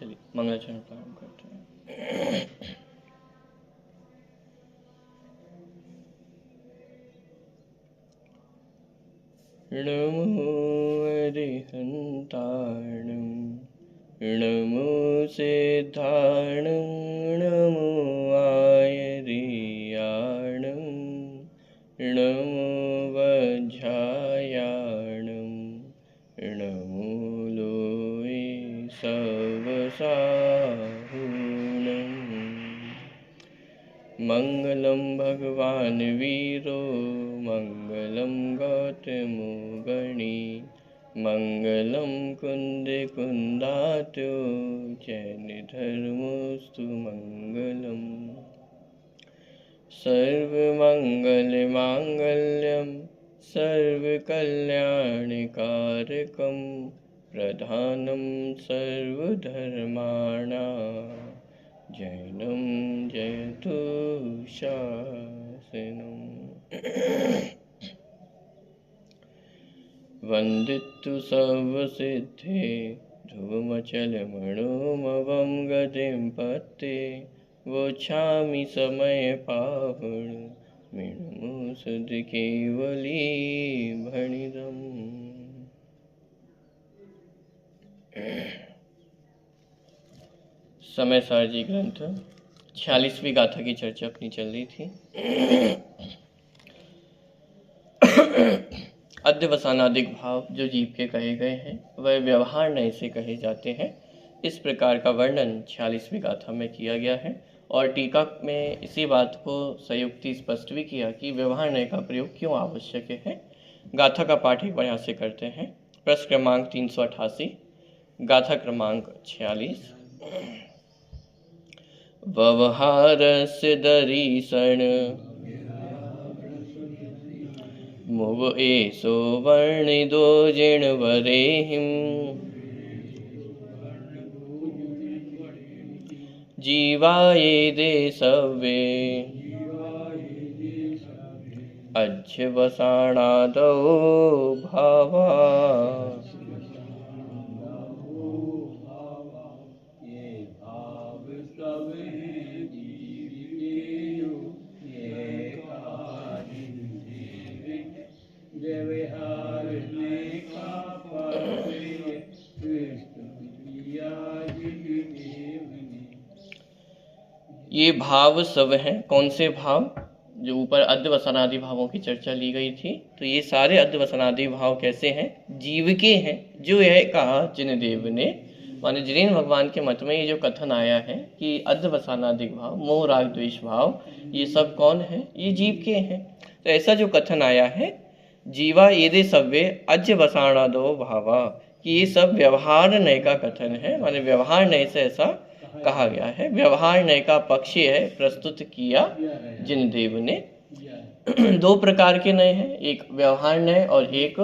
चलिए मंगलाचरण प्रारंभ करते हैं। नमो अरिहन्ताणं नमो सिद्धाणं नमो आयर्याणं नमो वज्रायाणं नमो लोये सवसाहुणम्। मङ्गलं भगवान् वीरो मङ्गलं गौतमो गणी मङ्गलं कुन्दे कुन्दात्यो जैनधर्मोऽस्तु मङ्गलम्। सर्वमङ्गलमाङ्गल्यं सर्वकल्याणकारकं प्रधानं सर्वधर्माणां जैनं जयतु शासनम्। वन्दितु सर्वसिद्धे ध्रुवमचलमणोमवं गतिं पत्ते वोच्छामि समयपावण मृण्मोषधकेवली भणिदम्। समय सारजी ग्रंथ 46वीं गाथा की चर्चा अपनी चल रही थी। अध्यवसानादिक भाव जो जीव के कहे गए हैं वह व्यवहार नय से कहे जाते हैं। इस प्रकार का वर्णन 46वीं गाथा में किया गया है और टीका में इसी बात को संयुक्ति स्पष्ट भी किया कि व्यवहार नय का प्रयोग क्यों आवश्यक है। गाथा का पाठ एक बार यहाँ से करते हैं। प्रश्न क्रमांक 388, गाथा क्रमांक 46। व्यवहारस्य दरीषण मुव एषो वर्णिदो जिणवरेहिं जीवायेदे सव्ये अध्यवसानादो भावा। ये भाव सब हैं। कौन से भाव? जो ऊपर अध्यवसानादि भावों की चर्चा ली गई थी, तो ये सारे अध्यवसानादि भाव कैसे हैं? जीव के हैं। जो यह कहा जिनदेव ने, माने जिनेन्द्र भगवान के मत में ये जो कथन आया है कि अध्यवसानादिक भाव, मोह राग द्वेष भाव, ये सब कौन है? ये जीव के हैं। तो ऐसा जो कथन आया है, जीवा येदे सव्ये अध्यवसानादो भावा, कि ये सब व्यवहार नय का कथन है, माने व्यवहार नय से ऐसा कहा गया है। व्यवहार नय का पक्ष है प्रस्तुत किया जिनदेव ने। दो प्रकार के नय हैं, एक व्यवहार नय और एक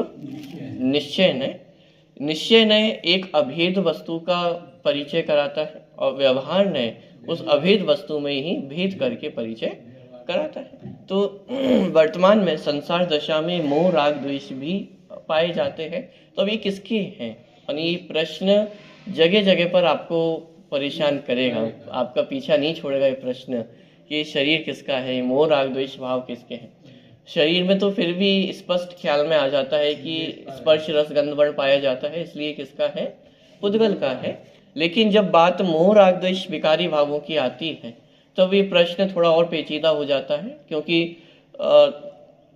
निश्चय नय। निश्चय नय एक अभेद वस्तु का परिचय कराता है और व्यवहार नय उस अभेद वस्तु में ही भेद करके परिचय कराता है। तो वर्तमान में संसार दशा में मोह राग द्वेष भी पाए जाते हैं। तो अब ये किसके हैं? और ये प्रश्न जगह जगह पर आपको परेशान करेगा, आपका पीछा नहीं छोड़ेगा ये प्रश्न कि शरीर किसका है, मोह राग द्वेष भाव किसके हैं। शरीर में तो फिर भी स्पष्ट ख्याल में आ जाता है कि स्पर्श रस गंध वर्ण पाया जाता है, इसलिए किसका है? पुद्गल का है। लेकिन जब बात मोह राग द्वेष विकारी भावों की आती है तब ये प्रश्न थोड़ा और पेचीदा हो जाता है, क्योंकि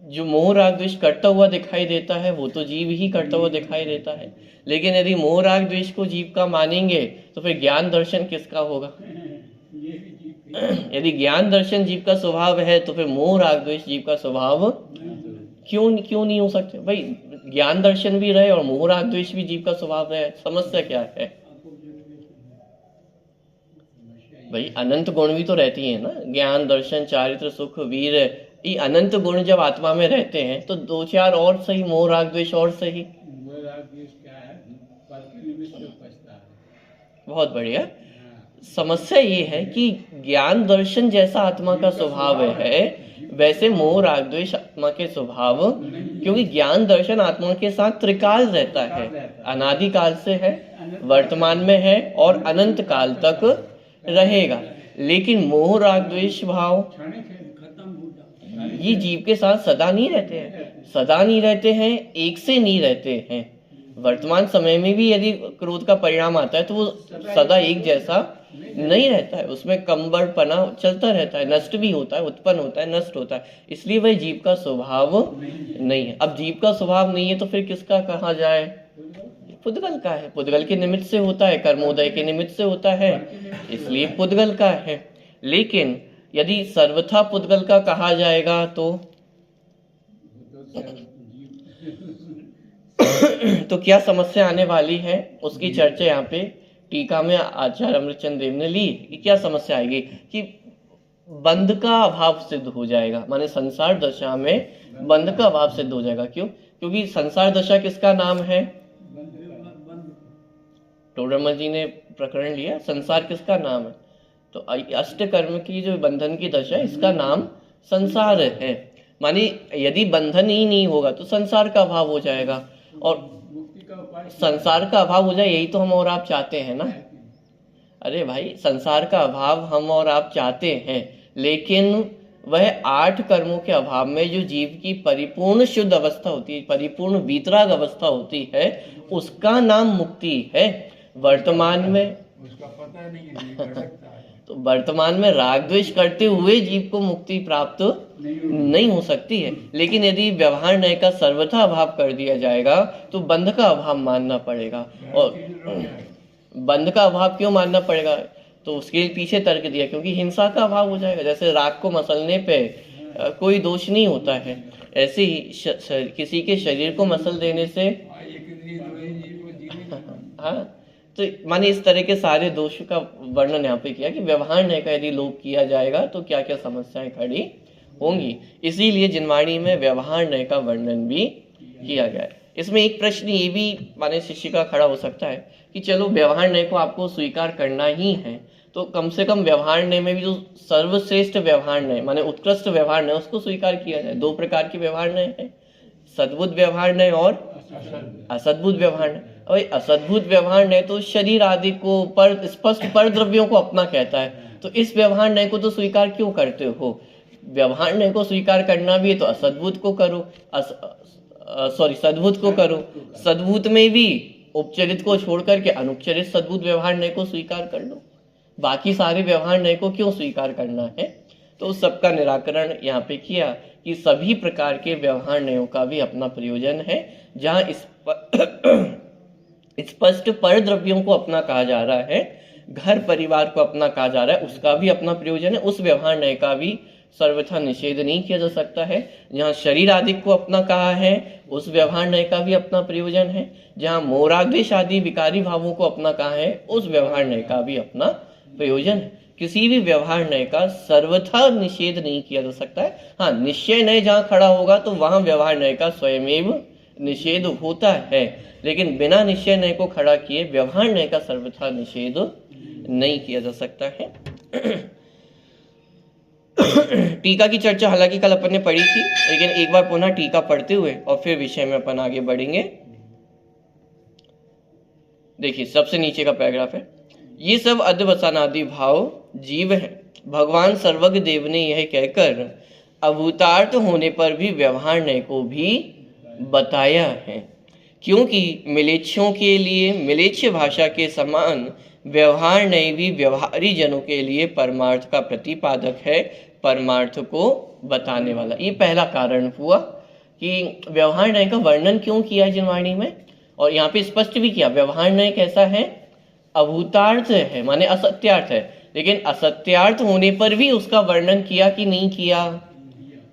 जो मोह राग द्वेष करता हुआ दिखाई देता है वो तो जीव ही करता हुआ दिखाई देता है। लेकिन यदि मोह राग द्वेष को जीव का मानेंगे तो फिर ज्ञान दर्शन किसका होगा? यदि ज्ञान दर्शन जीव का स्वभाव है तो फिर मोह राग द्वेष जीव का स्वभाव क्यों नहीं हो सकते? भाई ज्ञान दर्शन भी रहे और मोह राग द्वेष भी जीव का स्वभाव रहे, समस्या क्या है? भाई अनंत गुण भी तो रहती है ना, ज्ञान दर्शन चारित्र सुख वीर, ये अनंत गुण जब आत्मा में रहते हैं तो दो चार और सही, मोह राग द्वेष और सही। बहुत बढ़िया। समस्या ये है कि ज्ञान दर्शन जैसा आत्मा का स्वभाव है वैसे मोह राग द्वेष आत्मा के स्वभाव क्योंकि ज्ञान दर्शन आत्मा के साथ त्रिकाल रहता है, अनादिकाल से है, वर्तमान में है और अनंत काल तक रहेगा। लेकिन मोह राग द्वेष भाव ये जीव के साथ सदा नहीं रहते हैं, सदा नहीं रहते हैं, एक से नहीं रहते हैं। वर्तमान समय में भी यदि क्रोध का परिणाम आता है तो वो सदा एक जैसा नहीं रहता है, उसमें कमबरपना चलता रहता है, नष्ट भी होता है, उत्पन्न होता है, नष्ट होता है, इसलिए वह जीव का स्वभाव नहीं है। अब जीव का स्वभाव नहीं है तो फिर किसका कहा जाए? पुद्गल का है, पुद्गल के निमित्त से होता है, कर्मोदय के निमित्त से होता है, इसलिए पुद्गल का है। लेकिन यदि सर्वथा पुद्गल का कहा जाएगा तो क्या समस्या आने वाली है, उसकी चर्चा यहाँ पे टीका में आचार्य अमृतचंद देव ने ली कि क्या समस्या आएगी कि बंध का अभाव सिद्ध हो जाएगा, माने संसार दशा में बंध का अभाव सिद्ध हो जाएगा। क्यों? क्योंकि संसार दशा किसका नाम है? टोडरमल जी ने प्रकरण लिया, संसार किसका नाम है? तो अष्ट कर्म की जो बंधन की दशा है इसका नाम संसार है। माने यदि बंधन ही नहीं होगा तो संसार का अभाव हो जाएगा, और संसार का अभाव हो जाए यही तो हम और आप चाहते हैं ना। अरे भाई, संसार का अभाव हम और आप चाहते हैं, लेकिन वह 8 कर्मों के अभाव में जो जीव की परिपूर्ण शुद्ध अवस्था होती है, परिपूर्ण वीतराग अवस्था होती है, उसका नाम मुक्ति है। वर्तमान में उसका पता नहीं है तो वर्तमान में राग द्वेष करते हुए जीव को मुक्ति प्राप्त नहीं हो सकती है। लेकिन यदि व्यवहार न्याय का सर्वथा अभाव कर दिया जाएगा तो बंध का अभाव मानना पड़ेगा। और बंध का अभाव क्यों मानना पड़ेगा? तो उसके पीछे तर्क दिया, क्योंकि हिंसा का अभाव हो जाएगा। जैसे राग को मसलने पे कोई दोष नहीं होता है, ऐसे ही किसी के शरीर को मसल देने से हाँ, तो माने इस तरह के सारे दोष का वर्णन यहाँ पे किया कि व्यवहार न्याय का यदि लोप किया जाएगा तो क्या क्या समस्याएं खड़ी होंगी। इसीलिए जिनवाणी में व्यवहार न्याय का वर्णन भी किया गया है। इसमें एक प्रश्न ये भी माने शिष्य का खड़ा हो सकता है कि चलो व्यवहार न्याय को आपको स्वीकार करना ही है, तो कम से कम व्यवहार न्याय में भी जो सर्वश्रेष्ठ व्यवहार न्याय माने उत्कृष्ट व्यवहार न्याय उसको स्वीकार किया जाए। 2 प्रकार के व्यवहार न्याय है, सद्बुद्ध व्यवहार न्याय और असद्बुद्ध व्यवहार न्याय। और असद्भुत व्यवहार न्याय तो शरीर आदि को पर स्पष्ट पर द्रव्यों को अपना कहता है, तो इस व्यवहार न्याय को तो स्वीकार क्यों करते हो? व्यवहार न्याय को स्वीकार करना भी है तो असद्भुत को करो, सद्भुत को करो। सद्भुत में भी उपचरित को छोड़ करके अनुपचरित सद्भुत व्यवहार न्याय को स्वीकार कर लो, बाकी सारे व्यवहार न्याय को क्यों स्वीकार करना है? तो उस सबका निराकरण यहाँ पे किया कि सभी प्रकार के व्यवहार न्यायों का भी अपना प्रयोजन है। जहाँ स्पष्ट पर द्रव्यों को अपना कहा जा रहा है, घर परिवार को अपना कहा जा रहा है, उसका भी अपना प्रयोजन है। उस व्यवहार न्याय का भी सर्वथा निषेध नहीं किया जा सकता है। जहाँ शरीर आदि को अपना कहा है उस व्यवहार न्याय का भी अपना प्रयोजन है। जहाँ मोराग्देश आदि विकारी भावों को अपना कहा है उस व्यवहार न्याय का भी अपना प्रयोजन है। किसी भी व्यवहार न्याय का सर्वथा निषेध नहीं किया जा सकता है। हाँ, निश्चय न्याय जहाँ खड़ा होगा तो वहाँ व्यवहार न्याय का स्वयमेव निषेध होता है, लेकिन बिना निश्चय न्याय को खड़ा किए व्यवहार न्याय का सर्वथा निषेध नहीं किया जा सकता है। टीका की चर्चा हालांकि कल अपन ने पढ़ी थी, लेकिन एक बार पुनः टीका पढ़ते हुए और फिर विषय में अपन आगे बढ़ेंगे। देखिए, सबसे नीचे का पैराग्राफ है, ये सब अध्यवसानादि भाव जीव है। भगवान सर्वज्ञ देव ने यह कहकर अभूतार्थ होने पर भी व्यवहार न्याय को भी बताया है, क्योंकि मिलेच्छों के लिए मिलेच्छ भाषा के समान व्यवहार न्याय भी व्यवहारी जनों के लिए परमार्थ का प्रतिपादक है, परमार्थ को बताने वाला। ये पहला कारण हुआ कि व्यवहार न्याय का वर्णन क्यों किया जिनवाणी में, और यहाँ पे स्पष्ट भी किया व्यवहार न्याय कैसा है, अभूतार्थ है, माने असत्यार्थ है। लेकिन असत्यार्थ होने पर भी उसका वर्णन किया कि नहीं किया,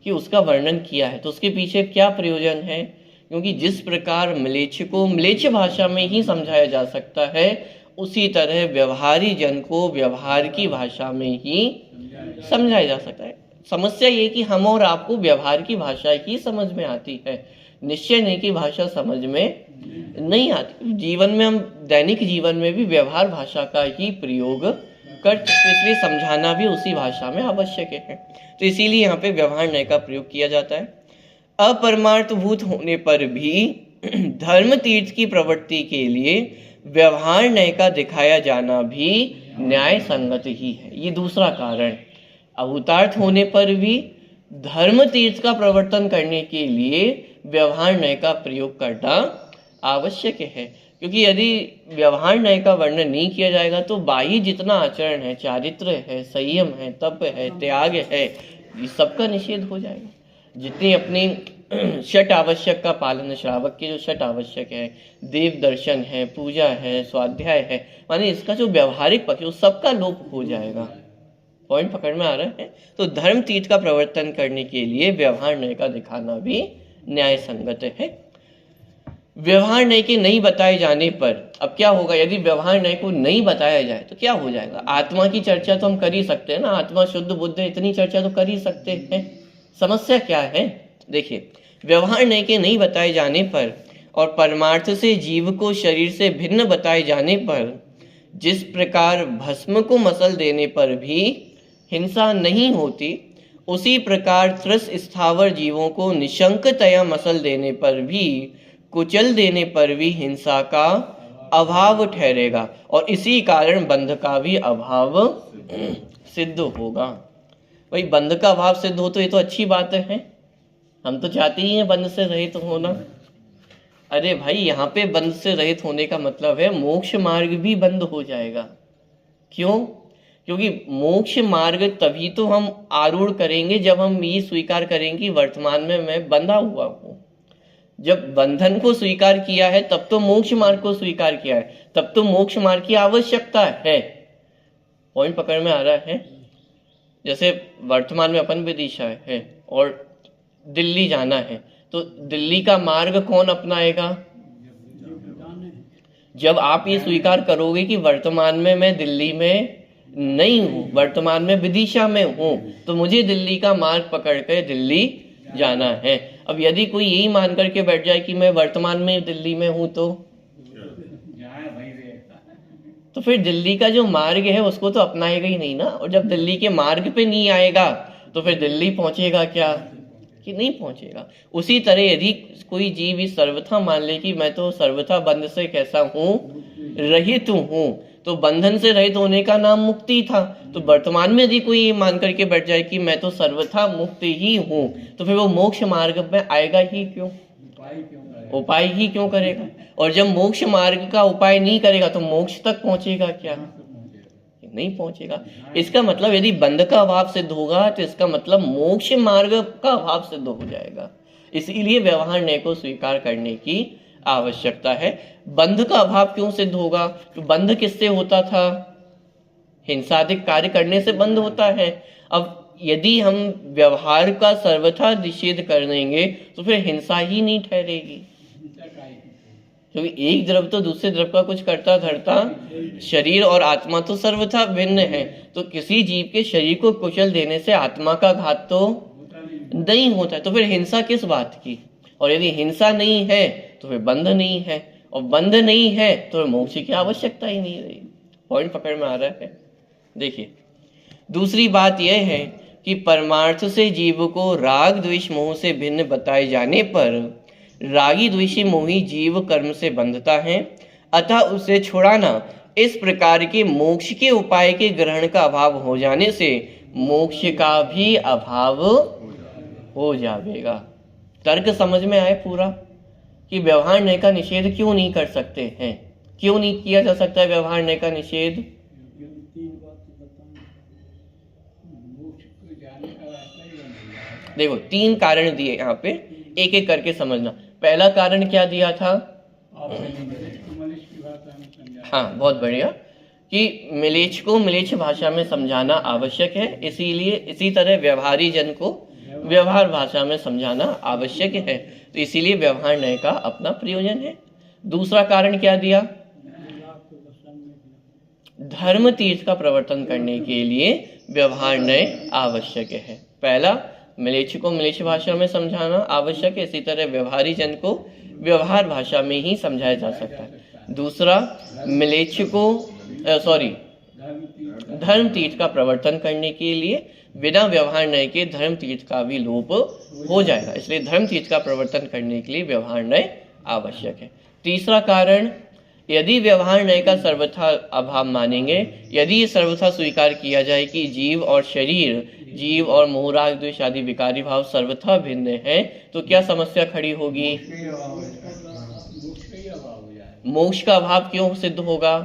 कि उसका वर्णन किया है। तो उसके पीछे क्या प्रयोजन है, क्योंकि जिस प्रकार म्लेच्छ को म्लेच्छ भाषा में ही समझाया जा सकता है, उसी तरह व्यवहारी जन को व्यवहार की भाषा में ही समझाया जा सकता है। समस्या ये कि हम और आपको व्यवहार की भाषा ही समझ में आती है, निश्चय नहीं की भाषा समझ में नहीं आती। जीवन में हम दैनिक जीवन में भी व्यवहार भाषा का ही प्रयोग करते, इसलिए समझाना भी उसी भाषा में आवश्यक है। तो इसीलिए यहाँ पे व्यवहार न्याय का प्रयोग किया जाता है। अपरमार्थभूत होने पर भी धर्म तीर्थ की प्रवृत्ति के लिए व्यवहार न्याय का दिखाया जाना भी न्याय संगत ही है। ये दूसरा कारण। अभूतार्थ होने पर भी धर्म तीर्थ का प्रवर्तन करने के लिए व्यवहार न्याय का प्रयोग करना आवश्यक है, क्योंकि यदि व्यवहार न्याय का वर्णन नहीं किया जाएगा तो बाह्य जितना आचरण है, चारित्र है, संयम है, तप है, त्याग है, ये सबका निषेध हो जाएगा। जितनी अपनी षट आवश्यक का पालन, श्रावक के जो षट आवश्यक है, देव दर्शन है, पूजा है, स्वाध्याय है, माने इसका जो व्यवहारिक पक्ष उस सबका लोप हो जाएगा। पॉइंट पकड़ में आ रहा है? तो धर्म तीर्थ का प्रवर्तन करने के लिए व्यवहार न्याय का दिखाना भी न्याय संगत है। व्यवहार न्याय के नहीं बताए जाने पर अब क्या होगा? यदि व्यवहार न्याय को नहीं बताया जाए तो क्या हो जाएगा? आत्मा की चर्चा तो हम कर ही सकते हैं ना, आत्मा शुद्ध बुद्ध, इतनी चर्चा तो कर ही सकते हैं। समस्या क्या है? देखिए, व्यवहार न्याय के नहीं बताए जाने पर और परमार्थ से जीव को शरीर से भिन्न बताए जाने पर, जिस प्रकार भस्म को मसल देने पर भी हिंसा नहीं होती, उसी प्रकार त्रस स्थावर जीवों को निशंकतया मसल देने पर भी, कुचल देने पर भी हिंसा का अभाव ठहरेगा और इसी कारण बंध का भी अभाव सिद्ध होगा। भाई बंध का अभाव सिद्ध हो तो ये तो अच्छी बात है, हम तो चाहते ही हैं बंध से रहित होना। अरे भाई, यहाँ पे बंध से रहित होने का मतलब है मोक्ष मार्ग भी बंद हो जाएगा। क्यों? क्योंकि मोक्ष मार्ग तभी तो हम आरूढ़ करेंगे जब हम ये स्वीकार करेंगे वर्तमान में मैं बंधा हुआ हूँ। जब बंधन को स्वीकार किया है तब तो मोक्ष मार्ग को स्वीकार किया है, तब तो मोक्ष मार्ग की आवश्यकता है। पॉइंट पकड़ में आ रहा है? जैसे वर्तमान में अपन विदिशा है और दिल्ली जाना है, तो दिल्ली का मार्ग कौन अपनाएगा? जब आप ये स्वीकार करोगे कि वर्तमान में मैं दिल्ली में नहीं हूँ, वर्तमान में विदिशा में हूँ, तो मुझे दिल्ली का मार्ग पकड़ कर दिल्ली जाना है। अब यदि कोई यही मान करके बैठ जाए कि मैं वर्तमान में दिल्ली में हूँ, तो फिर दिल्ली का जो मार्ग है उसको तो अपनाएगा ही नहीं ना। और जब दिल्ली के मार्ग पे नहीं आएगा तो फिर दिल्ली पहुंचेगा क्या? कि नहीं पहुंचेगा। उसी तरह यदि कोई जीव इस सर्वथा मान ले कि मैं तो सर्वथा बंध से कैसा हूँ, रहित हूँ, तो बंधन से रहित होने का नाम मुक्ति था। तो वर्तमान में यदि कोई मान करके बैठ जाए कि मैं तो सर्वथा मुक्त ही हूँ, तो फिर वो मोक्ष मार्ग में आएगा ही क्यों? उपाय ही क्यों करेगा? और जब मोक्ष मार्ग का उपाय नहीं करेगा तो मोक्ष तक पहुंचेगा क्या? नहीं पहुंचेगा। इसका मतलब यदि बंध का अभाव सिद्ध होगा तो इसका मतलब मोक्ष मार्ग का अभाव सिद्ध हो जाएगा। इसीलिए व्यवहार न्याय को स्वीकार करने की आवश्यकता है। बंध का अभाव क्यों सिद्ध होगा? तो बंध किससे होता था? हिंसादिक कार्य करने से बंध होता है। अब यदि हम व्यवहार का सर्वथा निषेध कर देंगे तो फिर हिंसा ही नहीं ठहरेगी, क्योंकि एक द्रव तो दूसरे द्रव का कुछ करता धरता, शरीर और आत्मा तो सर्वथा भिन्न है। तो किसी जीव के शरीर को कुचल देने से आत्मा का घात तो नहीं होता है, तो फिर हिंसा किस बात की? और यदि हिंसा नहीं है तो फिर बंध नहीं है, और बंध नहीं है तो मोक्ष की आवश्यकता ही नहीं रही। पॉइंट पकड़ में आ रहा है? देखिए, दूसरी बात यह है कि परमार्थ से जीव को राग द्वेष मोह से भिन्न बताए जाने पर रागी द्वेषी मोही जीव कर्म से बंधता है, अतः उसे छुड़ाना इस प्रकार के मोक्ष के उपाय के ग्रहण का अभाव हो जाने से मोक्ष का भी अभाव हो जाएगा। तर्क समझ में आए पूरा कि व्यवहार न्याय का निषेध क्यों नहीं कर सकते हैं? क्यों नहीं किया जा सकता है व्यवहार न्याय का निषेध? देखो, 3 कारण दिए यहाँ पे, एक एक करके समझना। पहला कारण क्या दिया था? हाँ, बहुत बढ़िया, कि मिलेच्छ को मिलेच्छ भाषा में समझाना आवश्यक है, इसीलिए इसी तरह व्यवहारी जन को व्यवहार भाषा में समझाना आवश्यक है, तो इसीलिए व्यवहार न्याय का अपना प्रयोजन है। दूसरा कारण क्या दिया? धर्म तीर्थ का प्रवर्तन करने के लिए व्यवहार न्याय आवश्यक है। पहला, मिलेच्छ को मिलेच्छ भाषा में समझाना आवश्यक है, इसी तरह व्यवहारी जन को व्यवहार भाषा में ही समझाया जा सकता है। दूसरा, मिलेच्छ को धर्म तीर्थ का प्रवर्तन करने के लिए बिना व्यवहार न्याय के धर्म तीर्थ का भी लोप हो जाएगा। इसलिए धर्म तीर्थ का प्रवर्तन करने के लिए व्यवहार न्याय आवश्यक है। तीसरा कारण, यदि व्यवहार न्याय का सर्वथा अभाव मानेंगे, यदि ये सर्वथा स्वीकार किया जाए कि जीव और शरीर, जीव और मोह राग द्वेष आदि विकारी भाव सर्वथा भिन्न है, तो क्या समस्या खड़ी होगी? मोक्ष का अभाव क्यों सिद्ध होगा?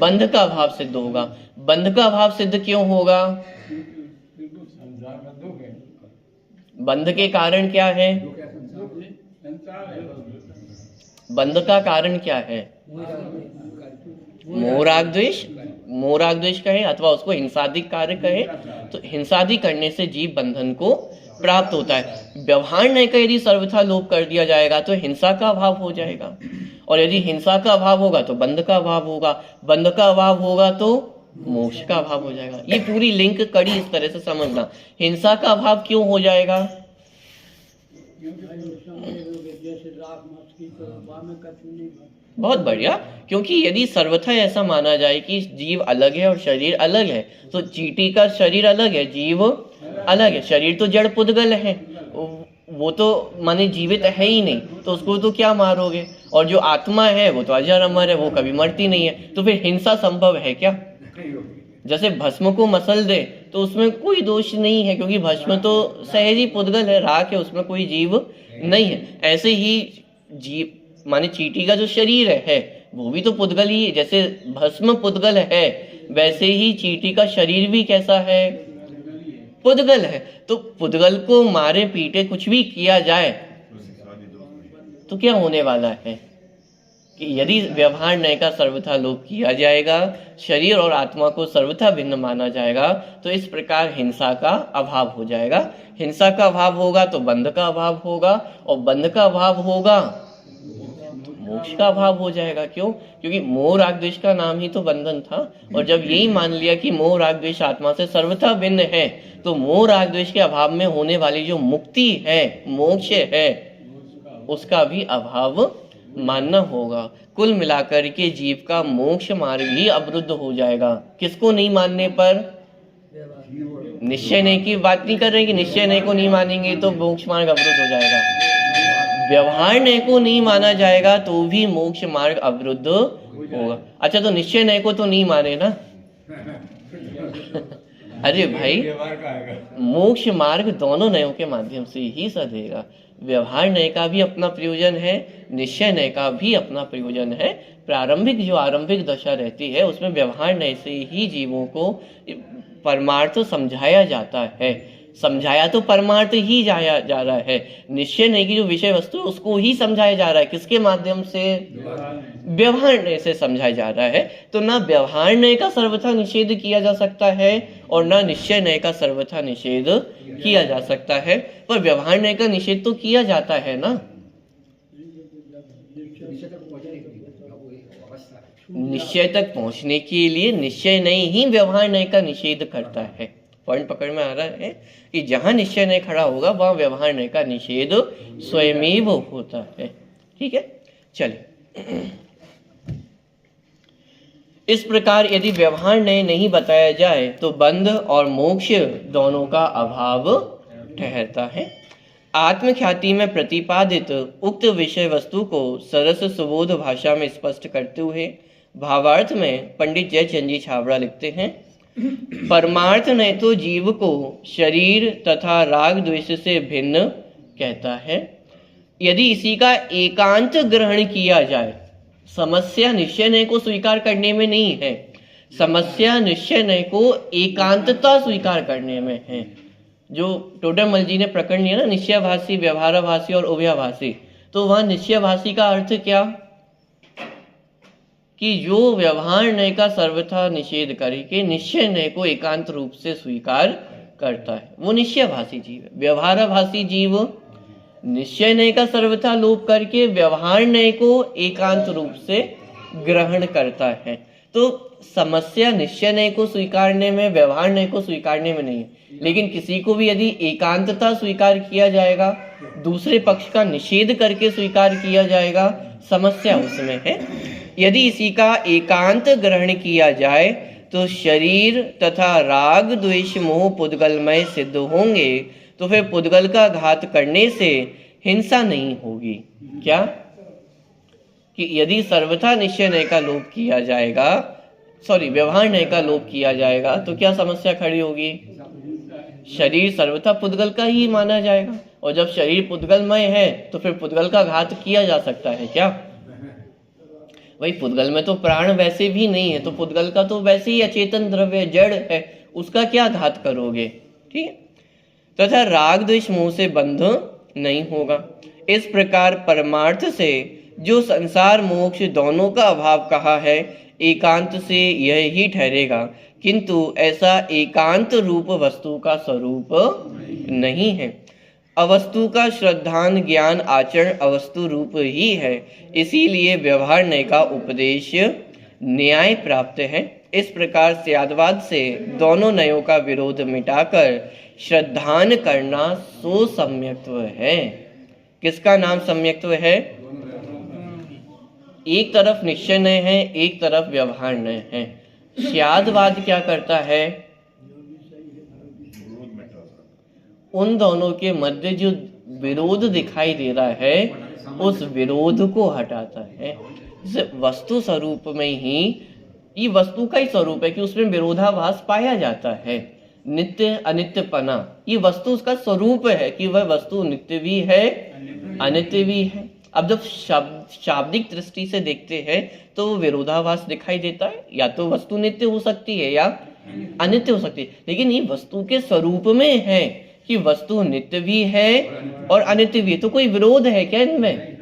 बंध का अभाव सिद्ध होगा। बंध का अभाव सिद्ध क्यों होगा? बंध के कारण क्या है? बंध का कारण क्या है? मोह राग द्वेष। मोह राग द्वेष कहे अथवा उसको हिंसादिक कार्य कहे, तो हिंसादि करने से जीव बंधन को प्राप्त होता है। व्यवहार न्याय का यदि सर्वथा लोप कर दिया जाएगा तो हिंसा का अभाव हो जाएगा, और यदि हिंसा का अभाव होगा तो बंध का अभाव होगा, बंध का अभाव होगा तो मोक्ष का अभाव हो जाएगा। ये पूरी लिंक कड़ी इस तरह से समझना। हिंसा का अभाव क्यों हो जाएगा? बहुत बढ़िया, क्योंकि यदि सर्वथा ऐसा माना जाए कि जीव अलग है और शरीर अलग है, तो चींटी का शरीर अलग है, जीव अलग है। शरीर तो जड़ पुद्गल है, वो तो माने जीवित है ही नहीं, तो उसको तो क्या मारोगे? और जो आत्मा है वो तो अजर अमर है, वो कभी मरती नहीं है, तो फिर हिंसा संभव है क्या? जैसे भस्म को मसल दे तो उसमें कोई दोष नहीं है, क्योंकि भस्म तो सहज ही पुद्गल है, राख है, उसमें कोई जीव नहीं है। ऐसे ही जीव माने चींटी का जो शरीर है वो भी तो पुद्गल ही है। जैसे भस्म पुद्गल है, वैसे ही चींटी का शरीर भी कैसा है? पुद्गल है। तो पुद्गल को मारे पीटे कुछ भी किया जाए तो क्या होने वाला है कि यदि व्यवहार न्याय का सर्वथा लोप किया जाएगा, शरीर और आत्मा को सर्वथा भिन्न माना जाएगा, तो इस प्रकार हिंसा का अभाव हो जाएगा। हिंसा का अभाव होगा तो बंध का अभाव होगा, और बंध का अभाव होगा मोक्ष का अभाव हो जाएगा। क्यों? क्योंकि मोह राग द्वेष का नाम ही तो बंधन था, और जब यही मान लिया कि मोह राग द्वेष आत्मा से सर्वथा भिन्न है, तो मोह राग द्वेष के अभाव में होने वाली जो मुक्ति है, मोक्ष है, उसका भी अभाव मानना होगा। कुल मिलाकर के जीव का मोक्ष मार्ग ही अवरुद्ध हो जाएगा। किसको नहीं मानने पर? निश्चय नहीं की बात नहीं कर रहे कि निश्चय नहीं को नहीं मानेंगे तो मोक्ष मार्ग अवरुद्ध हो जाएगा। व्यवहार न्याय को नहीं माना जाएगा तो भी मोक्ष मार्ग अवरुद्ध होगा। अच्छा, तो निश्चय न्याय को तो नहीं माने ना? अरे भाई, मोक्ष मार्ग दोनों न्यायों के माध्यम से ही सधेगा। व्यवहार न्याय का भी अपना प्रयोजन है, निश्चय न्याय का भी अपना प्रयोजन है। प्रारंभिक जो आरंभिक दशा रहती है उसमें व्यवहार न्याय से ही जीवों को परमार्थ समझाया जाता है। समझाया तो परमार्थ ही जाया जा रहा है, निश्चय न्याय की जो विषय वस्तु है उसको ही समझाया जा रहा है। किसके माध्यम से? व्यवहार न्याय से समझाया जा रहा है। तो ना व्यवहार न्याय का सर्वथा निषेध किया जा सकता है और ना निश्चय न्याय का सर्वथा निषेध किया जा सकता है। पर व्यवहार न्याय का निषेध तो किया जाता है ना। निश्चय तक पहुंचने के लिए निश्चय न्याय ही व्यवहार न्याय का निषेध करता है। पॉइंट पकड़ में आ रहा है कि जहां निश्चय न्याय खड़ा होगा वहां व्यवहार न्याय का निषेध स्वयमेव होता है। ठीक है, चलिए। इस प्रकार यदि व्यवहार न्याय नहीं बताया जाए तो बंध और मोक्ष दोनों का अभाव ठहरता है। आत्मख्याति में प्रतिपादित उक्त विषय वस्तु को सरस सुबोध भाषा में स्पष्ट करते हुए भावार्थ में पंडित जयचंद जी छाबड़ा लिखते हैं, परमार्थ ने तो जीव को शरीर तथा राग द्वेष से भिन्न कहता है। यदि इसी का एकांत ग्रहण किया जाए, समस्या निश्चय न्याय को स्वीकार करने में नहीं है, समस्या निश्चय न्याय को एकांतता स्वीकार करने में है। जो टोडरमल जी ने प्रकरण लिया ना, निश्चयभाषी, व्यवहाराभासी और उभयाभासी, तो वहां निश्चयभाषी का अर्थ क्या कि जो व्यवहार न्याय का सर्वथा निषेध करके निश्चय न्याय को एकांत रूप से स्वीकार करता है, वो निश्चयभाषी जीव है। व्यवहाराभासी जीव निश्चय न्याय का सर्वथा लोप करके व्यवहार न्याय को एकांत रूप से ग्रहण करता है। तो समस्या निश्चय न्याय को स्वीकारने में, व्यवहार न्याय को स्वीकारने में नहीं है। लेकिन किसी को भी यदि एकांतता स्वीकार किया जाएगा, दूसरे पक्ष का निषेध करके स्वीकार किया जाएगा, समस्या उसमें है। यदि इसी का एकांत ग्रहण किया जाए तो शरीर तथा राग द्वेष मोह पुद्गलमय सिद्ध होंगे, तो फिर पुद्गल का घात करने से हिंसा नहीं होगी। क्या कि यदि सर्वथा निश्चय नय का लोप किया जाएगा, व्यवहार नय का लोप किया जाएगा, तो क्या समस्या खड़ी होगी? शरीर सर्वथा पुद्गल का ही माना जाएगा, और जब शरीर पुद्गलमय है तो फिर पुद्गल का घात किया जा सकता है क्या? वही पुद्गल में तो प्राण वैसे भी नहीं है, तो पुद्गल का तो वैसे ही अचेतन द्रव्य जड़ है, उसका क्या घात करोगे? ठीक है। तथा राग द्वेष मोह से बंध नहीं होगा। इस प्रकार परमार्थ से जो संसार मोक्ष दोनों का अभाव कहा है, एकांत से यह ही ठहरेगा, किंतु ऐसा एकांत रूप वस्तु का स्वरूप नहीं है। अवस्तु का श्रद्धान ज्ञान आचरण अवस्तु रूप ही है, इसीलिए व्यवहार नय का उपदेश न्याय प्राप्त है। इस प्रकार स्यादवाद से दोनों नयों का विरोध मिटाकर श्रद्धान करना सो सम्यक्त्व है। किसका नाम सम्यक्त्व है? एक तरफ निश्चय नय है, एक तरफ व्यवहार नय है। स्यादवाद क्या करता है? उन दोनों के मध्य जो विरोध दिखाई दे रहा है, उस विरोध को हटाता है। जैसे वस्तु स्वरूप में ही, ये वस्तु का ही स्वरूप है कि उसमें विरोधाभास पाया जाता है। नित्य अनित्यपना, ये वस्तु उसका स्वरूप है कि वह वस्तु नित्य भी है, अनित्य भी है। अब जब शाब्दिक दृष्टि से देखते हैं तो विरोधाभास दिखाई देता है, या तो वस्तु नित्य हो सकती है या अनित्य हो सकती है, लेकिन ये वस्तु के स्वरूप में है कि वस्तु नित्य भी है और अनित्य भी है। तो कोई विरोध है क्या इनमें?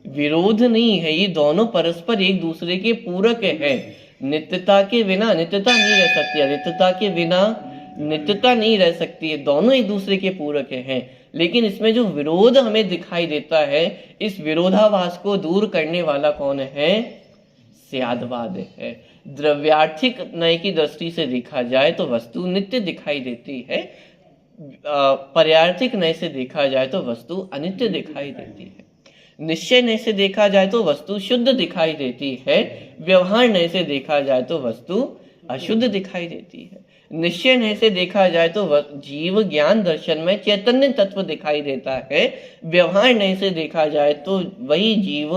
विरोध नहीं है, ये दोनों परस्पर एक दूसरे के पूरक है। नित्यता के बिना अनित्यता नहीं रह सकती, अनित्यता के बिना नित्यता नहीं रह सकती है, दोनों एक दूसरे के पूरक हैं। लेकिन इसमें जो विरोध हमें दिखाई देता है, इस विरोधाभास को दूर करने वाला कौन है? स्यादवाद है। द्रव्यार्थिक नय की दृष्टि से देखा जाए तो वस्तु नित्य दिखाई देती है, पर्यार्थिक नय से देखा जाए तो वस्तु अनित्य दिखाई देती है। निश्चय नय से देखा जाए तो वस्तु शुद्ध दिखाई देती है, व्यवहार नय से देखा जाए तो वस्तु अशुद्ध दिखाई देती है। निश्चय नय से देखा जाए तो जीव ज्ञान दर्शन में चैतन्य तत्व दिखाई देता है, व्यवहार नय से देखा जाए तो वही जीव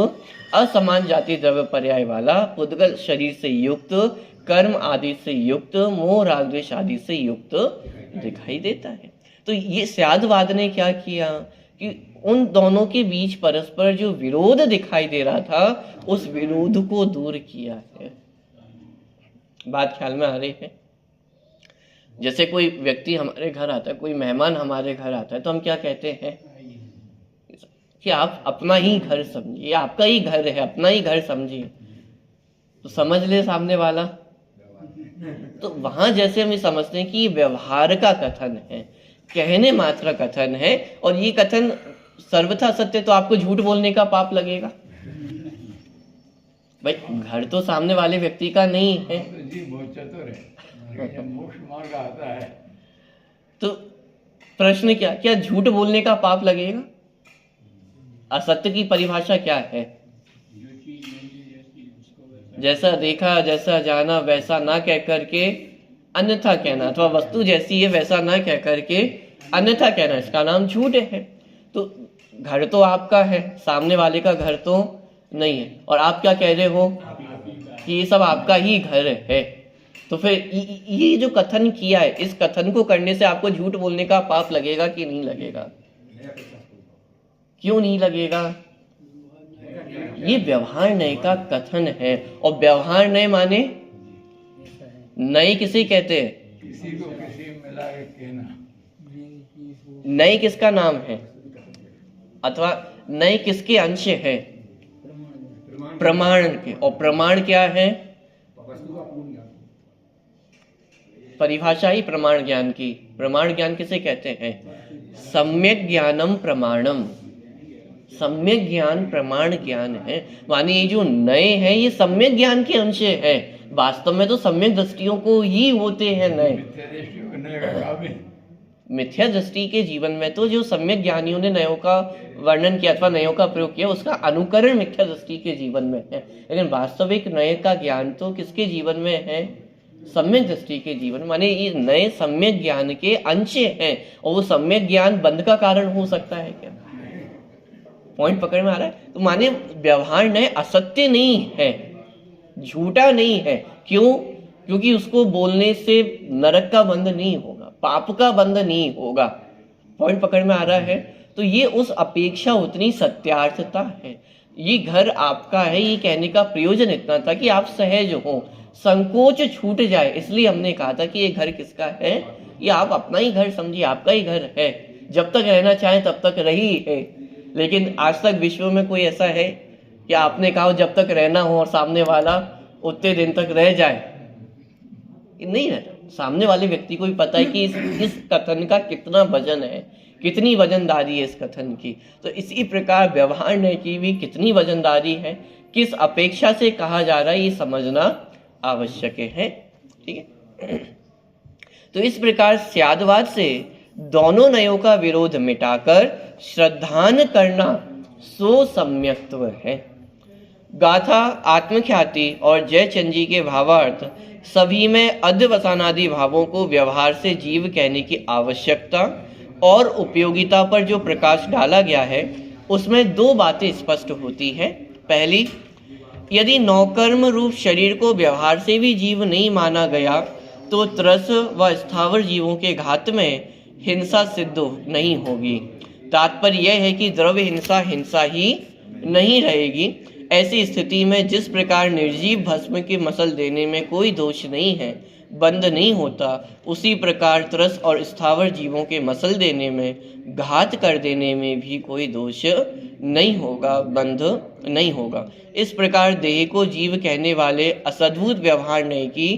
असमान जाति द्रव्य पर्याय वाला पुद्गल शरीर से युक्त, कर्म आदि से युक्त, मोह राग द्वेष आदि से युक्त दिखाई देता है। तो ये स्यादवाद ने क्या किया कि उन दोनों के बीच परस्पर जो विरोध दिखाई दे रहा था, उस विरोध को दूर किया है। बात ख्याल में आ रही है? जैसे कोई व्यक्ति हमारे घर आता है, कोई मेहमान हमारे घर आता है, तो हम क्या कहते हैं कि आप अपना ही घर समझिए, आपका ही घर है, अपना ही घर समझिए, तो समझ ले सामने वाला। तो वहां जैसे हम समझते हैं कि ये व्यवहार का कथन है, कहने मात्र कथन है, और ये कथन सर्वथा सत्य, तो आपको झूठ बोलने का पाप लगेगा। भाई घर तो सामने वाले व्यक्ति का नहीं है, मोक्ष मार्ग आता है, तो प्रश्न क्या झूठ बोलने का पाप लगेगा? असत्य की परिभाषा क्या है? जैसा देखा जैसा जाना वैसा ना कह करके अन्यथा कहना, अथवा वस्तु जैसी है वैसा ना कह करके अन्यथा कहना, इसका नाम झूठ है। तो घर तो आपका है, सामने वाले का घर तो नहीं है, और आप क्या कह रहे हो कि ये सब आपका ही घर है। तो फिर ये जो कथन किया है, इस कथन को करने से आपको झूठ बोलने का पाप लगेगा कि नहीं लगेगा? क्यों नहीं लगेगा? ये व्यवहार नय का कथन है, और व्यवहार नय माने नय किसे कहते हैं? किसी को किसी में मिला के कहना। नय किसका नाम है, अथवा नय किसके अंश है? प्रमाण के। और प्रमाण क्या है? परिभाषा ही प्रमाण ज्ञान की। प्रमाण ज्ञान किसे कहते हैं? सम्यक ज्ञानम प्रमाणम। सम्यक ज्ञान प्रमाण ज्ञान है, माने ये जो नए हैं ये सम्यक ज्ञान के अंश है। वास्तव में तो सम्यक दृष्टियों को ही होते हैं नए। मिथ्या दृष्टि के जीवन में तो जो सम्यक ज्ञानियों ने नयों का वर्णन किया अथवा नयों का प्रयोग किया उसका अनुकरण मिथ्या दृष्टि के जीवन में है, लेकिन वास्तविक नय का ज्ञान तो किसके जीवन में है? सम्यक दृष्टि के जीवन, माने ये नए सम्यक ज्ञान के अंश हैं और वो सम्यक ज्ञान बंध का कारण हो सकता है क्या? पॉइंट पकड़ में आ रहा है? तो माने व्यवहार नए असत्य नहीं है, झूठा नहीं है। क्यों? क्योंकि उसको बोलने से नरक का बंध नहीं होगा, पाप का बंध नहीं होगा। पॉइंट पकड़ में आ रहा है? तो ये उस अपेक्षा उतनी सत्यार्थता है। ये घर आपका है, ये कहने का प्रयोजन इतना था कि आप सहज हो, संकोच छूट जाए, इसलिए हमने कहा था कि ये घर किसका है? ये आप अपना ही घर समझिए, आपका ही घर है। जब तक रहना चाहे तब तक रही है। लेकिन आज तक विश्व में कोई ऐसा है कि आपने कहा जब तक रहना हो और सामने वाला उतने दिन तक रह जाए? नहीं रहता। सामने वाले व्यक्ति को भी पता है कि इस कथन का कितना वजन है, कितनी वजनदारी है इस कथन की। तो इसी प्रकार व्यवहार नय की भी कितनी वजनदारी है, किस अपेक्षा से कहा जा रहा है, ये समझना आवश्यक है। ठीक है। तो इस प्रकार स्यादवाद से दोनों नयों का विरोध मिटाकर श्रद्धान करना सो सम्यक्त्व है। गाथा, आत्मख्याति और जयचंद जी के भावार्थ सभी में अध्यवसानादि भावों को व्यवहार से जीव कहने की आवश्यकता और उपयोगिता पर जो प्रकाश डाला गया है उसमें दो बातें स्पष्ट होती हैं। पहली, यदि नौकर्म रूप शरीर को व्यवहार से भी जीव नहीं माना गया तो त्रस व स्थावर जीवों के घात में हिंसा सिद्ध नहीं होगी। तात्पर्य यह है कि द्रव्य हिंसा हिंसा ही नहीं रहेगी। ऐसी स्थिति में जिस प्रकार निर्जीव भस्म की मसल देने में कोई दोष नहीं है, बंध नहीं होता, उसी प्रकार त्रस और स्थावर जीवों के मसल देने में, घात कर देने में भी कोई दोष नहीं होगा, बंध नहीं होगा। इस प्रकार देह को जीव कहने वाले असद्भुत व्यवहार नय की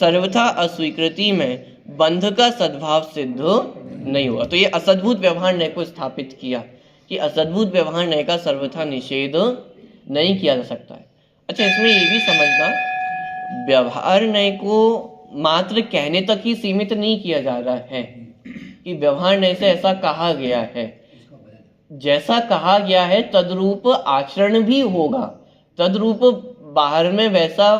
सर्वथा अस्वीकृति में बंध का सद्भाव सिद्ध नहीं हुआ। तो ये असद्भुत व्यवहार नय को स्थापित किया कि असद्भुत व्यवहार नय का सर्वथा निषेध नहीं किया जा सकता है। अच्छा, इसमें ये भी समझना, व्यवहार नय को मात्र कहने तक ही सीमित नहीं किया जा रहा है कि व्यवहार नय से ऐसा कहा गया है। जैसा कहा गया है तद्रूप आचरण भी होगा, तद्रूप बाहर में वैसा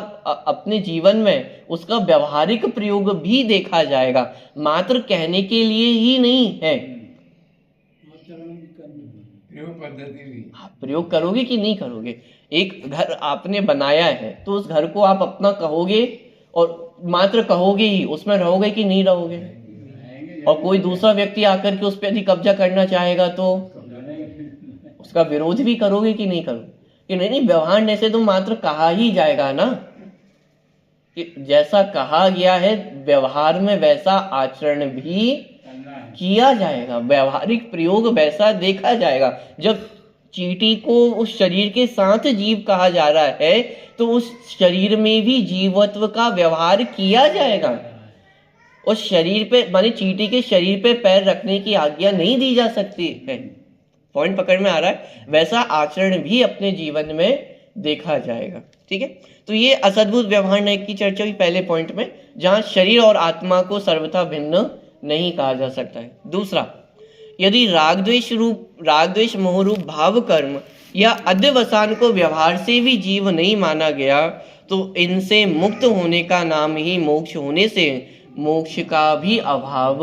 अपने जीवन में उसका व्यवहारिक प्रयोग भी देखा जाएगा, मात्र कहने के लिए ही नहीं है। प्रयोग करोगे कि नहीं करोगे? एक घर आपने बनाया है तो उस घर को आप अपना कहोगे और मात्र कहोगे ही, उसमें रहोगे कि नहीं रहोगे? और कोई दूसरा व्यक्ति आकर के उस पर यदि कब्जा करना चाहेगा तो उसका विरोध भी करोगे कि नहीं करोगे? कि नहीं, व्यवहार नय से तो मात्र कहा ही जाएगा ना, कि जैसा कहा गया है व्यवहार में वैसा आचरण भी किया जाएगा, व्यवहारिक प्रयोग वैसा देखा जाएगा। जब चींटी को उस शरीर के साथ जीव कहा जा रहा है तो उस शरीर में भी जीवत्व का व्यवहार किया जाएगा। उस शरीर पे, माने चींटी के शरीर पे पैर रखने की आज्ञा नहीं दी जा सकती है। पॉइंट पकड़ में आ रहा है? वैसा आचरण भी अपने जीवन में देखा जाएगा। ठीक है। तो ये असद्भुत व्यवहार नय की चर्चा हुई पहले पॉइंट में, जहां शरीर और आत्मा को सर्वथा भिन्न नहीं कहा जा सकता है। दूसरा, यदि राग द्वेष मोह रूप भाव कर्म या अध्यवसान को व्यवहार से भी जीव नहीं माना गया तो इनसे मुक्त होने का नाम ही मोक्ष होने से मोक्ष का भी अभाव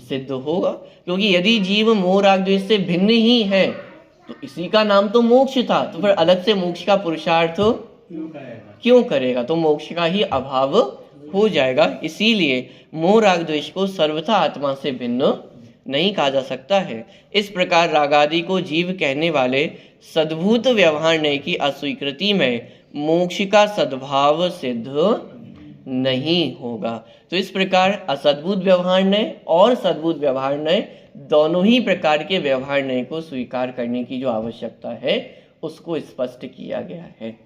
सिद्ध होगा। क्योंकि यदि जीव मोह राग द्वेष से भिन्न ही है तो इसी का नाम तो मोक्ष था, तो फिर अलग से मोक्ष का पुरुषार्थ क्यों करेगा? तो मोक्ष का ही अभाव हो जाएगा। इसीलिए मोह राग द्वेष को सर्वथा आत्मा से भिन्न नहीं कहा जा सकता है। इस प्रकार रागादि को जीव कहने वाले सद्भूत व्यवहार नय की अस्वीकृति में मोक्ष का सद्भाव सिद्ध नहीं होगा। तो इस प्रकार असद्भुत व्यवहार नय और सद्भुत व्यवहार नय दोनों ही प्रकार के व्यवहार नय को स्वीकार करने की जो आवश्यकता है उसको स्पष्ट किया गया है।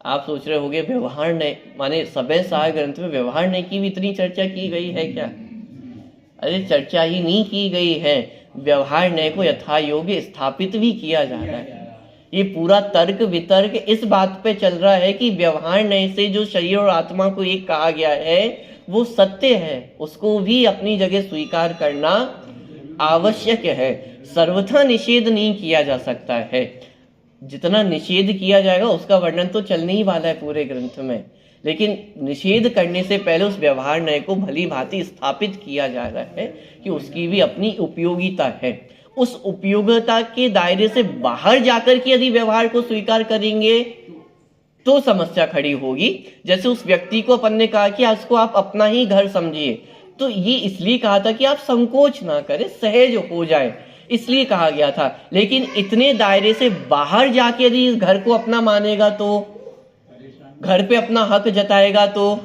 आप सोच रहे होंगे व्यवहार नय माने सभ्य सहाय ग्रंथ में व्यवहार नय की भी इतनी चर्चा की गई है क्या? अरे चर्चा ही नहीं की गई है, व्यवहार नय को यथा योग्य स्थापित भी किया जा रहा है ये पूरा तर्क वितर्क इस बात पे चल रहा है कि व्यवहार नय से जो शरीर और आत्मा को एक कहा गया है वो सत्य है, उसको भी अपनी जगह स्वीकार करना आवश्यक है। सर्वथा निषेध नहीं किया जा सकता है। जितना निषेध किया जाएगा उसका वर्णन तो चलने ही वाला है पूरे ग्रंथ में, लेकिन निषेध करने से पहले उस व्यवहार नय को भली भांति स्थापित किया जा रहा है कि उसकी भी अपनी उपयोगिता है। उस उपयोगिता के दायरे से बाहर जाकर के यदि व्यवहार को स्वीकार करेंगे तो समस्या खड़ी होगी। जैसे उस व्यक्ति को अपन ने कहा कि उसको आप अपना ही घर समझिए, तो ये इसलिए कहा था कि आप संकोच ना करें, सहज हो जाए, इसलिए कहा गया था। लेकिन इतने दायरे से बाहर जाके यदि इस घर को अपना मानेगा, तो घर पे अपना हक जताएगा, तो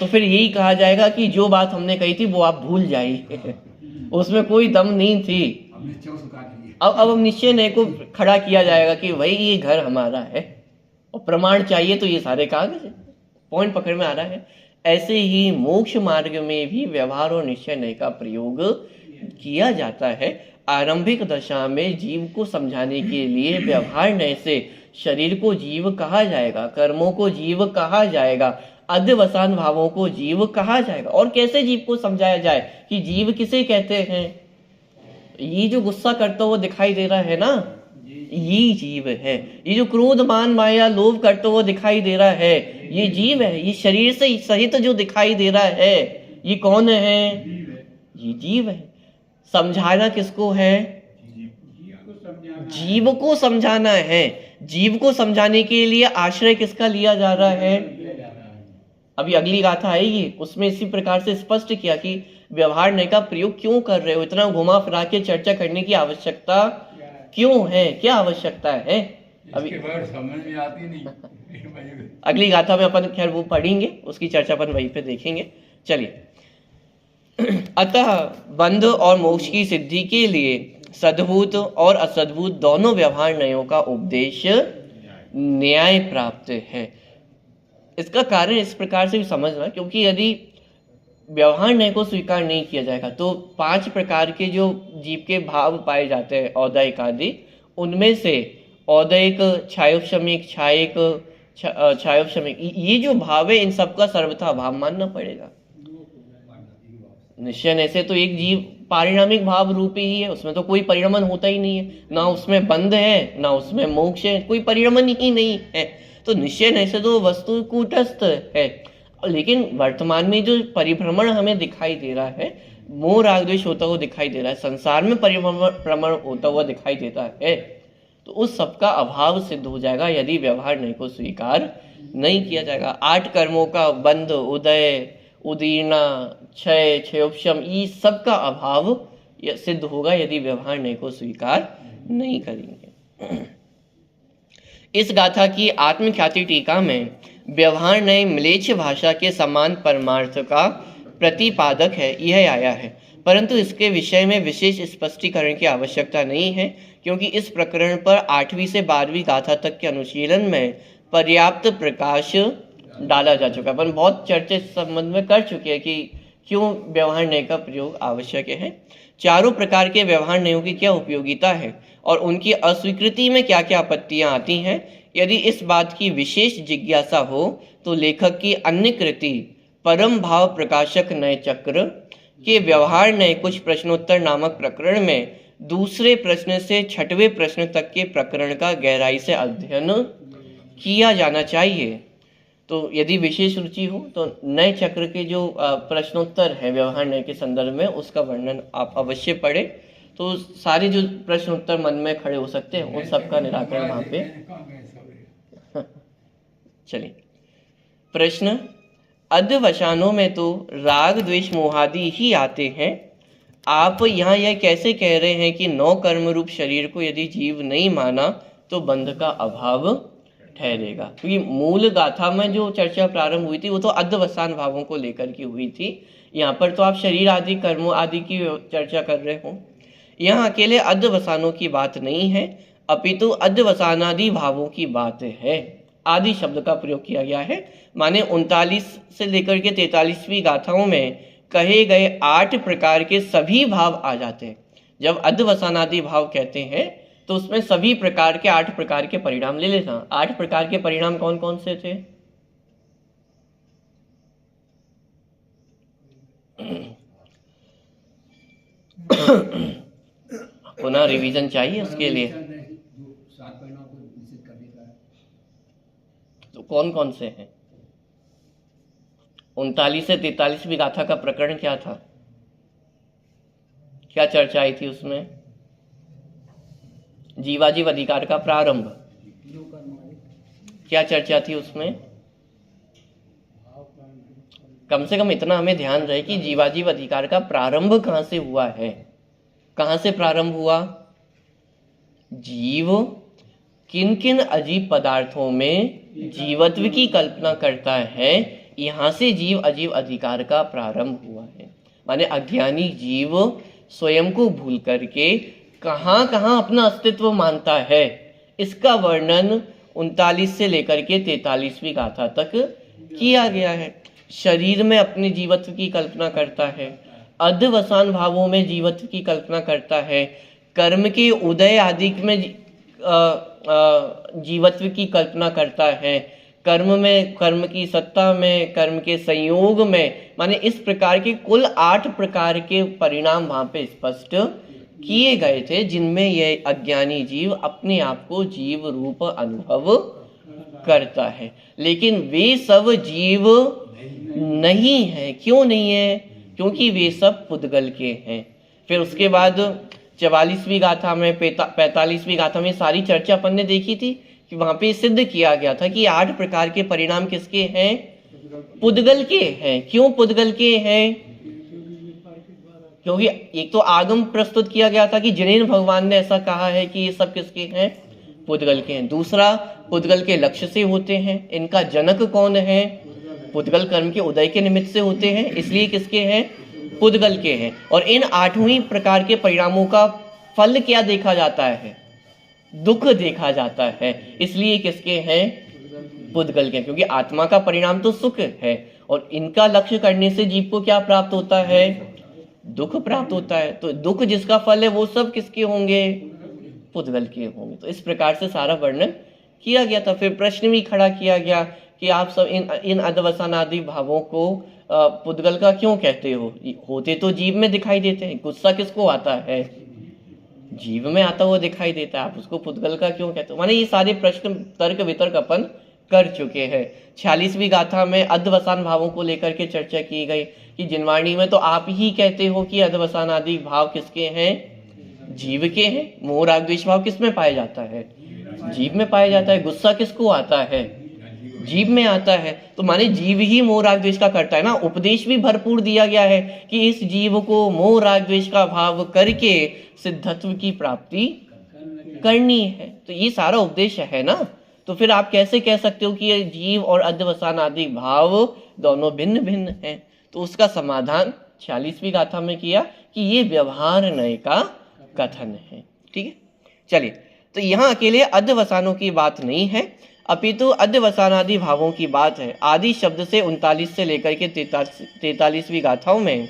फिर यही कहा जाएगा कि जो बात हमने कही थी वो आप भूल जाइए, उसमें कोई दम नहीं थी। अब निश्चय नय को खड़ा किया जाएगा कि भाई ये घर हमारा है और प्रमाण चाहिए, तो ये सारे कागज पॉइंट पकड़ में आ रहा है। ऐसे ही मोक्ष मार्ग में भी व्यवहार और निश्चय नय का प्रयोग किया जाता है। आरंभिक दशा में जीव को समझाने के लिए व्यवहार नय से शरीर को जीव कहा जाएगा, कर्मों को जीव कहा जाएगा, अध्यवसान भावों को जीव कहा जाएगा। और कैसे जीव को समझाया जाए कि जीव किसे कहते हैं? ये जो गुस्सा करता हुआ दिखाई दे रहा है ना, ये जीव है। ये जो क्रोध मान माया लोभ करता हुआ दिखाई दे रहा है, ये जीव है। ये शरीर से सहित जो दिखाई दे रहा है, ये कौन है? ये जीव है। समझाना किसको है? जीव को समझाना है। जीव को समझाने के लिए आश्रय किसका लिया जा रहा है? अभी अगली गाथा आएगी, उसमें इसी प्रकार से स्पष्ट किया कि व्यवहार नय का प्रयोग क्यों कर रहे हो, इतना घुमा फिरा के चर्चा करने की आवश्यकता क्यों है, क्या आवश्यकता है? अभी समझ में आती नहीं। अगली गाथा में अपन खैर वो पढ़ेंगे, उसकी चर्चा अपन वहीं पे देखेंगे। चलिए, अतः बंध और मोक्ष की सिद्धि के लिए सद्भूत और असद्भूत दोनों व्यवहार नयों का उपदेश न्याय प्राप्त है। इसका कारण इस प्रकार से भी समझना, क्योंकि यदि व्यवहार नय को स्वीकार नहीं किया जाएगा तो 5 प्रकार के जो जीव के भाव पाए जाते हैं औदैहिक आदि, उनमें से औदैहिक, छायोपशमिक, छायोपशमिक, ये जो भाव है इन सबका सर्वथा अभाव मानना पड़ेगा। निश्चय नय से तो एक जीव पारिणामिक भाव रूपी ही है, उसमें तो कोई परिणमन होता ही नहीं है, ना उसमें बंध है ना उसमें मोक्ष है, कोई परिणमन ही नहीं है। तो निश्चय नय से तो वस्तु कूटस्थ है। लेकिन वर्तमान में जो परिभ्रमण हमें दिखाई दे रहा है, मोह राग द्वेष होता हुआ दिखाई दे रहा है, संसार में परिभ्रमण होता हुआ दिखाई देता है, तो उस सबका अभाव सिद्ध हो जाएगा यदि व्यवहार नय को स्वीकार नहीं किया जाएगा। 8 कर्मों का बंध, उदय, उदीर्णा, क्षय, क्षयोपशम, ये सबका अभाव सिद्ध होगा यदि व्यवहार नय को स्वीकार नहीं करेंगे। इस गाथा की आत्मख्याति टीका में व्यवहार नय म्लेच्छ भाषा के समान परमार्थ का प्रतिपादक है, यह आया है, परंतु इसके विषय में विशेष स्पष्टीकरण की आवश्यकता नहीं है, क्योंकि इस प्रकरण पर 8वीं से 12वीं गाथा तक के अनुशीलन में पर्याप्त प्रकाश डाला जा चुका है। अपन बहुत चर्चा इस संबंध में कर चुके हैं कि क्यों व्यवहार नय का प्रयोग आवश्यक है, चारों प्रकार के व्यवहार नयों की क्या उपयोगिता है और उनकी अस्वीकृति में क्या क्या आपत्तियां आती हैं। यदि इस बात की विशेष जिज्ञासा हो तो लेखक की अन्य कृति परम भाव प्रकाशक नय चक्र के व्यवहार नय कुछ प्रश्नोत्तर नामक प्रकरण में दूसरे प्रश्न से 6वें प्रश्न तक के प्रकरण का गहराई से अध्ययन किया जाना चाहिए। तो यदि विशेष रुचि हो तो नय चक्र के जो प्रश्नोत्तर है व्यवहार नय के संदर्भ में, उसका वर्णन आप अवश्य पढ़ें, तो सारे जो प्रश्नोत्तर मन में खड़े हो सकते हैं उन सब का निराकरण वहाँ पे। चलिए, प्रश्न, अध्यवसानों में तो राग द्वेष मोहादि ही आते हैं, आप यहाँ यह कैसे कह रहे हैं कि 9 कर्म रूप शरीर को यदि जीव नहीं माना तो बंध का अभाव ठहरेगा? क्योंकि मूल गाथा में जो चर्चा प्रारंभ हुई थी वो तो अध्यवसान भावों को लेकर की हुई थी, यहाँ पर तो आप शरीर आदि कर्मों आदि की चर्चा कर रहे हो। यहाँ अकेले अध्यवसानों की बात नहीं है, अपितु अध्यवसानादि भावों की बात है। आदि शब्द का प्रयोग किया गया है, माने 39 से लेकर के 43वीं गाथाओं में कहे गए 8 प्रकार के सभी भाव आ जाते हैं। जब अध्यवसानादि भाव कहते हैं तो उसमें सभी प्रकार के 8 प्रकार के परिणाम ले लेता। 8 प्रकार के परिणाम कौन कौन से थे? पुनः रिवीजन चाहिए उसके लिए। तो कौन कौन से हैं? 39 से 43वीं गाथा का प्रकरण क्या था? क्या चर्चा आई थी उसमें? जीवाजीव अधिकार का प्रारंभ। क्या चर्चा थी उसमें? कम से कम इतना हमें ध्यान रहे कि जीवाजीव अधिकार का प्रारंभ कहां से हुआ है। कहां से प्रारंभ हुआ? जीव किन किन अजीब पदार्थों में जीवत्व की कल्पना करता है, यहां से जीव अजीव अधिकार का प्रारंभ हुआ है। माने अज्ञानी जीव स्वयं को भूल करके कहां कहां अपना अस्तित्व मानता है, इसका वर्णन 39 से लेकर के 43वीं गाथा तक किया गया है। शरीर में अपने जीवत्व की कल्पना करता है, अध्यवसान भावों में जीवत्व की कल्पना करता है, कर्म के उदय आदि में जीवत्व की कल्पना करता है, कर्म में, कर्म की सत्ता में, कर्म के संयोग में। माने इस प्रकार के कुल 8 प्रकार के परिणाम वहां पे स्पष्ट किए गए थे, जिनमें यह अज्ञानी जीव अपने आप को जीव रूप अनुभव करता है। लेकिन वे सब जीव नहीं है। क्यों नहीं है? क्योंकि वे सब पुद्गल के हैं। फिर उसके बाद 44वीं गाथा में, 45वीं गाथा में सारी चर्चा अपन ने देखी थी कि वहां पे सिद्ध किया गया था कि 8 प्रकार के परिणाम किसके हैं? पुद्गल के हैं। क्यों पुद्गल के हैं? क्योंकि एक तो आगम प्रस्तुत किया गया था कि जिनेन भगवान ने ऐसा कहा है कि ये सब किसके हैं? पुद्गल के हैं। दूसरा, पुद्गल के लक्ष्य से होते हैं। इनका जनक कौन है? पुद्गल कर्म के उदय के निमित्त से होते हैं, इसलिए किसके हैं? पुद्गल के हैं। और इन 8वें प्रकार के परिणामों का फल क्या देखा जाता है? दुख देखा जाता है, इसलिए किसके हैं? पुद्गल के। क्योंकि आत्मा का परिणाम तो सुख है, और इनका लक्ष्य करने से जीव को क्या प्राप्त होता है? दुख प्राप्त होता है। तो दुख जिसका फल है वो सब किसके होंगे? पुद्गल के होंगे। तो इस प्रकार से सारा वर्णन किया गया था। फिर प्रश्न भी खड़ा किया गया कि आप सब इन अध्यवसानादि भावों को पुद्गल का क्यों कहते हो? होते तो जीव में दिखाई देते हैं। गुस्सा किसको आता है? जीव में आता हुआ दिखाई देता है, आप उसको पुद्गल का क्यों कहते हो? माने ये सारे प्रश्न तर्क वितर्क अपन कर चुके हैं। 46वीं गाथा में अध्यवसान भावों को लेकर के चर्चा की गई कि जिनवाणी में तो आप ही कहते हो कि अध्यवसान आदि भाव किसके हैं? जीव के हैं। मोह राग द्वेष भाव किस में पाया जाता है? जीव में पाया जाता है। गुस्सा किसको आता है? जीव में आता है। तो माने जीव ही मोह राग द्वेष का करता है ना। उपदेश भी भरपूर दिया गया है कि इस जीव को मोह राग द्वेष का भाव करके सिद्धत्व की प्राप्ति करनी है। तो ये सारा उपदेश है ना। तो फिर आप कैसे कह सकते हो कि ये जीव और अध्यवसान आदि भाव दोनों भिन्न भिन्न हैं? तो उसका समाधान 46वीं गाथा में किया कि ये व्यवहार नय का कथन है। ठीक है, चलिए। तो यहाँ अकेले अध्यवसानों की बात नहीं है, अपितु अध्यवसानादि भावों की बात है। आदि शब्द से 39 से लेकर के 43वीं गाथाओं में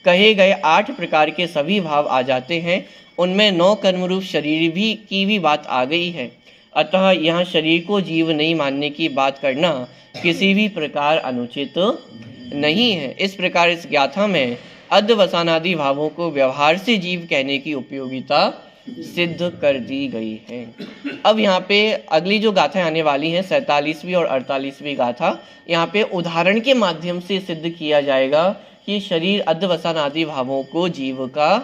कहे गए 8 प्रकार के सभी भाव आ जाते हैं। उनमें 9 कर्मरूप शरीर की भी बात आ गई है। अतः यहाँ शरीर को जीव नहीं मानने की बात करना किसी भी प्रकार अनुचित नहीं है। इस प्रकार इस गाथा में अध्यवसानादि भावों को व्यवहार से जीव कहने की उपयोगिता सिद्ध कर दी गई है। अब यहाँ पे अगली जो गाथा आने वाली है 47वीं और 48वीं गाथा, यहाँ पे उदाहरण के माध्यम से सिद्ध किया जाएगा कि शरीर अध्यवसान आदि भावों को जीव का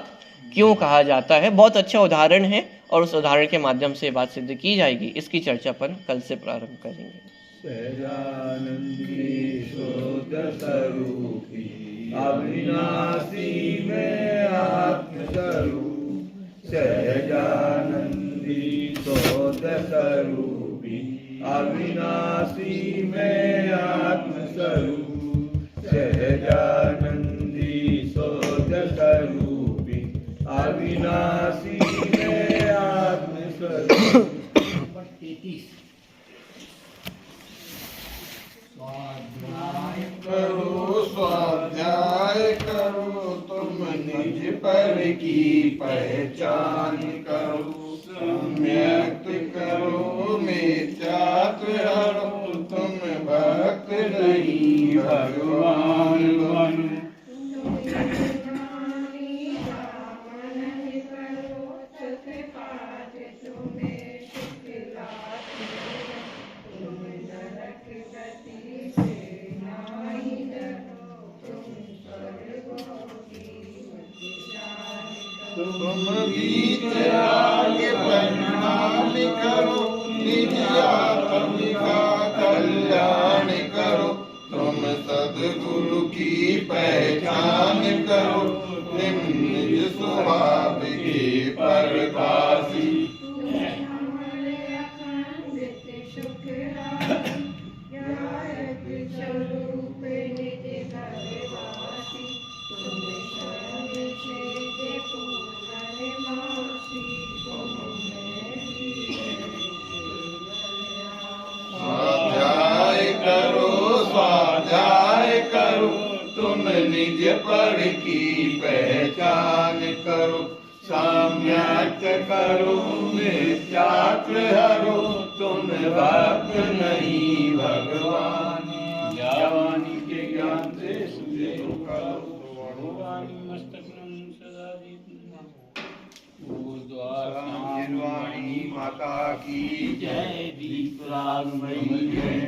क्यों कहा जाता है। बहुत अच्छा उदाहरण है और उस उदाहरण के माध्यम से बात सिद्ध की जाएगी। इसकी चर्चा अपन कल से प्रारंभ करेंगे। अविनाशी में आत्मस्वरूप सहजानंदी सोत स्वरूपी। अविनाशी में आत्मस्वरूप सहजानंदी सोत स्वरूपी। अविनाशी में आत्मस्वरूप। स्वाध्याय करो तुम निज पर की पहचान करो। नहीं भगवान बनूं। तुम बीच आगे परिणाम करो, निज आत्म का कल्याण करो। तुम सद्गुरु की पहचान करो, निज स्वभाव के प्रकाशी। स्वाध्याय करो, स्वाध्याय करो, तुम निज पद की पहचान करो। साम्यार्थ करो, मिथ्यात्व हरो, तुम भक्त नहीं भगवान। ज्ञावानी के ज्ञान से सुदेव करो, भगवानी मस्तक नम सदा निर्वाणी माता की जय। दीप राग मई जय।